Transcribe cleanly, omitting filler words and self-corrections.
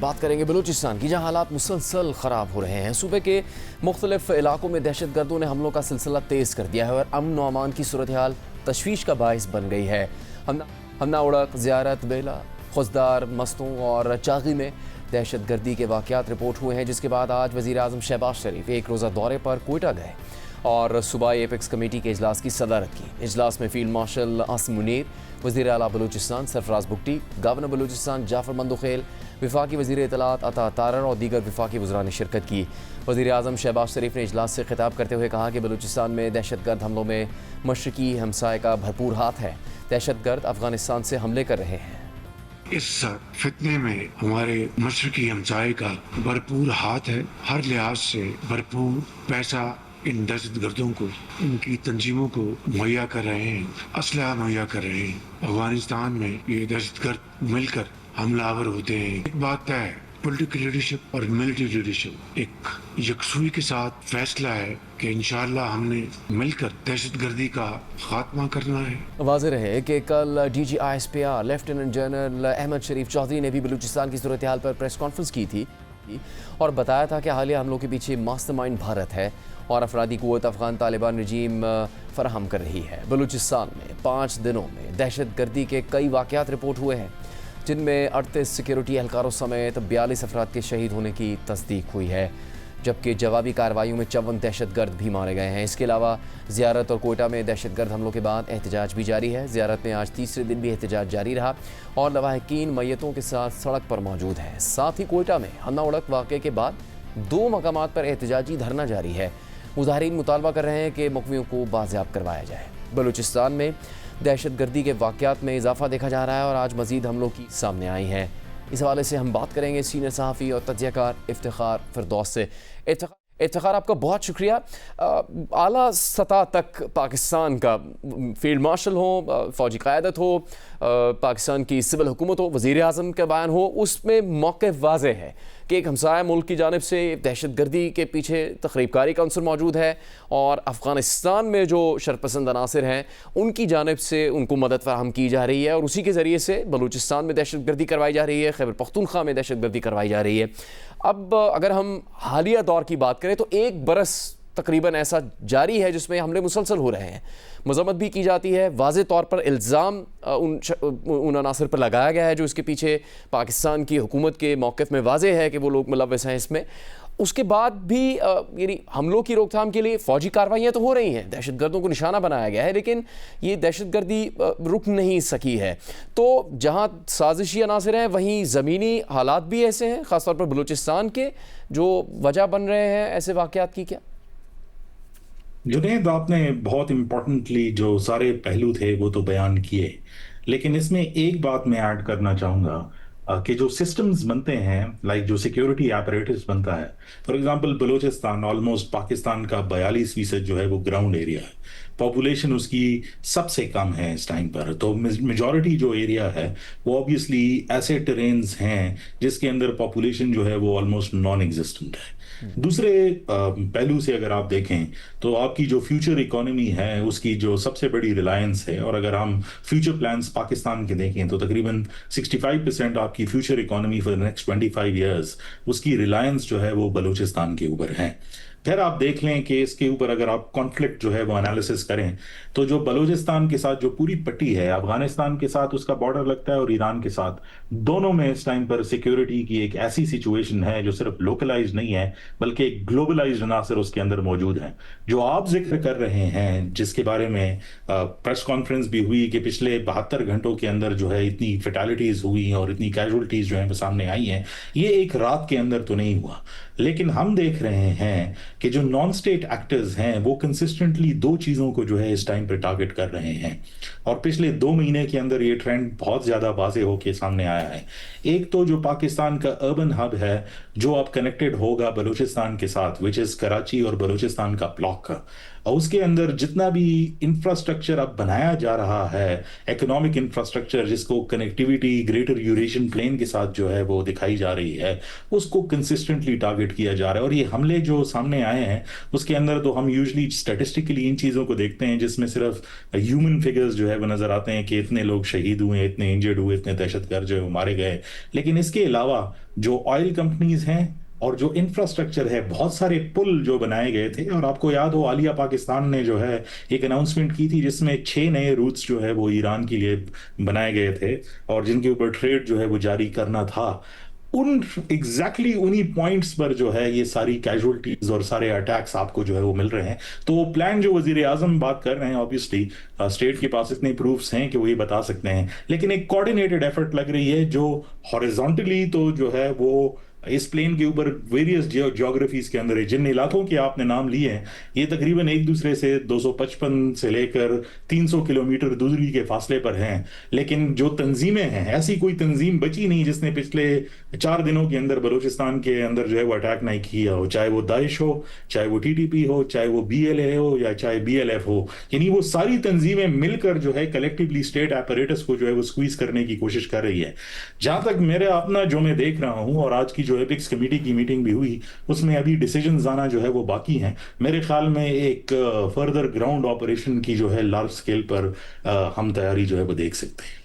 بات کریں گے بلوچستان کی، جہاں حالات مسلسل خراب ہو رہے ہیں۔ صوبے کے مختلف علاقوں میں دہشت گردوں نے حملوں کا سلسلہ تیز کر دیا ہے اور امن و امان کی صورتحال تشویش کا باعث بن گئی ہے۔ ہمنا اڑک، زیارت، بیلا، خزدار، مستوں اور چاغی میں دہشت گردی کے واقعات رپورٹ ہوئے ہیں، جس کے بعد آج وزیر اعظم شہباز شریف ایک روزہ دورے پر کوئٹہ گئے اور صوبائی ایپیکس کمیٹی کے اجلاس کی صدارت کی۔ اجلاس میں فیلڈ مارشل عاصم منیر، وزیر اعلیٰ بلوچستان سرفراز بگٹی، گورنر بلوچستان جعفر مندوخیل، وفاقی وزیر اطلاعات عطا تارڑ اور دیگر وفاقی وزراء نے شرکت کی۔ وزیر اعظم شہباز شریف نے اجلاس سے خطاب کرتے ہوئے کہا کہ بلوچستان میں دہشت گرد حملوں میں مشرقی ہمسائے کا بھرپور ہاتھ ہے۔ دہشت گرد افغانستان سے حملے کر رہے ہیں۔ اس فتنے میں ہمارے مشرقی ہمسائے کا بھرپور ہاتھ ہے، ہر لحاظ سے بھرپور پیسہ ان دہشت گردوں کو، ان کی تنظیموں کو مہیا کر رہے ہیں، اسلحہ مہیا کر رہے ہیں۔ افغانستان میں یہ دہشت گرد مل کر حملہ آور ہوتے ہیں۔ ایک بات طے ہے، پولیٹیکل لیڈرشپ اور ملٹری لیڈرشپ ایک یکسوئی کے ساتھ فیصلہ ہے کہ انشاءاللہ ہم نے مل کر دہشت گردی کا خاتمہ کرنا ہے۔ واضح رہے کہ کل D G I S P R lieutenant general Ahmed Sharif Chaudhry نے بھی بلوچستان کی صورتحال پر پریس کانفرنس کی تھی اور بتایا تھا کہ حالیہ حملوں کے پیچھے ماسٹر مائنڈ بھارت ہے اور افرادی قوت افغان طالبان رجیم فراہم کر رہی ہے۔ بلوچستان میں 5 دنوں میں دہشت گردی کے کئی واقعات رپورٹ ہوئے ہیں، جن میں 38 سیکیورٹی اہلکاروں سمیت 42 افراد کے شہید ہونے کی تصدیق ہوئی ہے، جبکہ جوابی کارروائیوں میں 54 دہشت گرد بھی مارے گئے ہیں۔ اس کے علاوہ زیارت اور کوئٹہ میں دہشت گرد حملوں کے بعد احتجاج بھی جاری ہے۔ زیارت میں آج تیسرے دن بھی احتجاج جاری رہا اور لواحقین میتوں کے ساتھ سڑک پر موجود ہیں۔ ساتھ ہی کوئٹہ میں ہمنا اڑک واقعے کے بعد 2 مقامات پر احتجاجی دھرنا جاری ہے۔ مظاہرین مطالبہ کر رہے ہیں کہ مقویوں کو بازیاب کروایا جائے۔ بلوچستان میں دہشت گردی کے واقعات میں اضافہ دیکھا جا رہا ہے اور آج مزید حملوں کی سامنے آئی ہیں۔ اس حوالے سے ہم بات کریں گے سینئر صحافی اور تجزیہ کار افتخار فردوس سے۔ افتخار، آپ کا بہت شکریہ۔ اعلیٰ سطح تک پاکستان کا فیلڈ مارشل ہو، فوجی قیادت ہو، پاکستان کی سول حکومت ہو، وزیر اعظم کا بیان ہو، اس میں موقف واضح ہے کہ ایک ہمسایہ ملک کی جانب سے دہشت گردی کے پیچھے تخریب کاری کا عنصر موجود ہے اور افغانستان میں جو شرپسند عناصر ہیں ان کی جانب سے ان کو مدد فراہم کی جا رہی ہے اور اسی کے ذریعے سے بلوچستان میں دہشت گردی کروائی جا رہی ہے، خیبر پختونخوا میں دہشت گردی کروائی جا رہی ہے۔ اب اگر ہم حالیہ دور کی بات کریں تو 1 برس تقریباً ایسا جاری ہے جس میں حملے مسلسل ہو رہے ہیں، مذمت بھی کی جاتی ہے، واضح طور پر الزام ان عناصر پر لگایا گیا ہے جو اس کے پیچھے پاکستان کی حکومت کے موقف میں واضح ہے کہ وہ لوگ ملوث ہیں اس میں۔ اس کے بعد بھی یعنی حملوں کی روک تھام کے لیے فوجی کارروائیاں تو ہو رہی ہیں، دہشت گردوں کو نشانہ بنایا گیا ہے، لیکن یہ دہشت گردی رک نہیں سکی ہے۔ تو جہاں سازشی عناصر ہیں وہیں زمینی حالات بھی ایسے ہیں، خاص طور پر بلوچستان کے، جو وجہ بن رہے ہیں ایسے واقعات کی۔ کیا جنید، آپ نے بہت امپورٹنٹلی جو سارے پہلو تھے وہ تو بیان کیے، لیکن اس میں ایک بات میں ایڈ کرنا چاہوں گا کہ جو سسٹمز بنتے ہیں، لائک جو سیکیورٹی ایپریٹس بنتا ہے، for example Balochistan almost Pakistan کا 42% جو ہے وہ گراؤنڈ ایریا ہے، پاپولیشن اس کی سب سے کم ہے اس ٹائم پر، تو میجورٹی جو ایریا ہے وہ آبویسلی ایسے ٹرینز ہیں جس کے اندر پاپولیشن جو ہے وہ آلموسٹ نان ایگزسٹنٹ ہے۔ دوسرے پہلو سے اگر آپ دیکھیں تو آپ کی جو فیوچر اکانومی ہے اس کی جو سب سے بڑی ریلائنس ہے، اور اگر ہم فیوچر پلانز پاکستان کے دیکھیں تو تقریباً 65% آپ کی future economy for next 25 years اس کی ریلائنس جو ہے وہ بلوچستان کے اوپر ہے۔ پھر آپ دیکھ لیں کہ اس کے اوپر اگر آپ کانفلکٹ جو ہے وہ انالیسس کریں تو جو بلوچستان کے ساتھ جو پوری پٹی ہے، افغانستان کے ساتھ اس کا بارڈر لگتا ہے اور ایران کے ساتھ، دونوں میں اس ٹائم پر سیکیورٹی کی ایک ایسی سچویشن ہے جو صرف لوکلائز نہیں ہے بلکہ ایک گلوبلائزڈ عناصر اس کے اندر موجود ہیں۔ جو آپ ذکر کر رہے ہیں، جس کے بارے میں پریس کانفرنس بھی ہوئی کہ پچھلے 72 گھنٹوں کے اندر جو ہے اتنی فیٹالٹیز ہوئی اور اتنی کیجولٹیز جو ہیں وہ سامنے آئی ہیں، یہ ایک رات کے اندر تو نہیں ہوا، لیکن ہم دیکھ رہے ہیں کہ جو نان اسٹیٹ ایکٹرز ہیں وہ کنسسٹنٹلی 2 چیزوں کو جو ہے اس ٹائم پہ ٹارگٹ کر رہے ہیں، اور پچھلے 2 مہینے کے اندر یہ ٹرینڈ بہت زیادہ واضح ہو کے سامنے آیا ہے۔ ایک تو جو پاکستان کا اربن ہب ہے جو اب کنیکٹڈ ہوگا بلوچستان کے ساتھ، وچ از کراچی اور بلوچستان کا بلاک کا، اور اس کے اندر جتنا بھی انفراسٹرکچر اب بنایا جا رہا ہے، اکنامک انفراسٹرکچر جس کو کنیکٹیوٹی گریٹر یوریشین پلین کے ساتھ جو ہے وہ دکھائی جا رہی ہے، اس کو کنسسٹنٹلی ٹارگٹ کیا جا رہا ہے. اور یہ حملے جو سامنے آئے ہیں اس کے اندر تو ہم یوزلی اسٹیٹسٹکلی ان چیزوں کو دیکھتے ہیں جس میں صرف ہیومن فگرز جو ہے وہ نظر آتے ہیں کہ اتنے لوگ شہید ہوئے، اتنے انجرڈ ہوئے، اتنے دہشت گرد جو ہے وہ مارے گئے. لیکن اس کے علاوہ جو آئل کمپنیز ہیں اور جو انفراسٹرکچر ہے، بہت سارے پل جو بنائے گئے تھے. اور آپ کو یاد ہو حالیہ پاکستان نے جو ہے ایک اناؤنسمنٹ کی تھی جس میں 6 نئے روٹس جو ہے وہ ایران کے لیے بنائے گئے تھے اور جن کے اوپر ٹریڈ جو ہے وہ جاری کرنا تھا. ان ایگزیکٹلی انہی پوائنٹس پر جو ہے یہ ساری کیجولٹیز اور سارے اٹیکس آپ کو جو ہے وہ مل رہے ہیں. تو وہ پلان جو وزیر اعظم بات کر رہے ہیں، آبویسلی اسٹیٹ کے پاس اتنے پروفس ہیں کہ وہ یہ بتا سکتے ہیں، لیکن ایک کوآرڈینیٹڈ ایفرٹ لگ رہی ہے جو ہاریزونٹلی تو جو ہے وہ اس پلین کے اوپر ویریس جیوگرافیز کے اندر ہے. جن علاقوں کے آپ نے نام لیے ہیں یہ تقریباً ایک دوسرے سے 255 سے لے کر 300 کلومیٹر دوری کے فاصلے پر ہیں. لیکن جو تنظیمیں ہیں، ایسی کوئی تنظیم بچی نہیں جس نے پچھلے 4 دنوں کے اندر بلوچستان کے اندر جو ہے وہ اٹیک نہیں کیا ہو، چاہے وہ داعش ہو، چاہے وہ ٹی ٹی پی ہو، چاہے وہ بی ایل اے ہو یا چاہے بی ایل ایف ہو. یعنی وہ ساری تنظیمیں مل کر جو ہے کلیکٹیولی اسٹیٹ ایپریٹس کو جو ہے وہ سکویز کرنے کی کوشش کر رہی ہے. جہاں تک میرا اپنا جو میں دیکھ رہا ہوں، اور آج کی جو ایپکس کمیٹی کی میٹنگ بھی ہوئی اس میں ابھی ڈیسیجنز آنا جو ہے وہ باقی ہیں. میرے خیال میں ایک فردر گراؤنڈ آپریشن کی جو ہے لارج سکیل پر ہم تیاری جو ہے وہ دیکھ سکتے ہیں.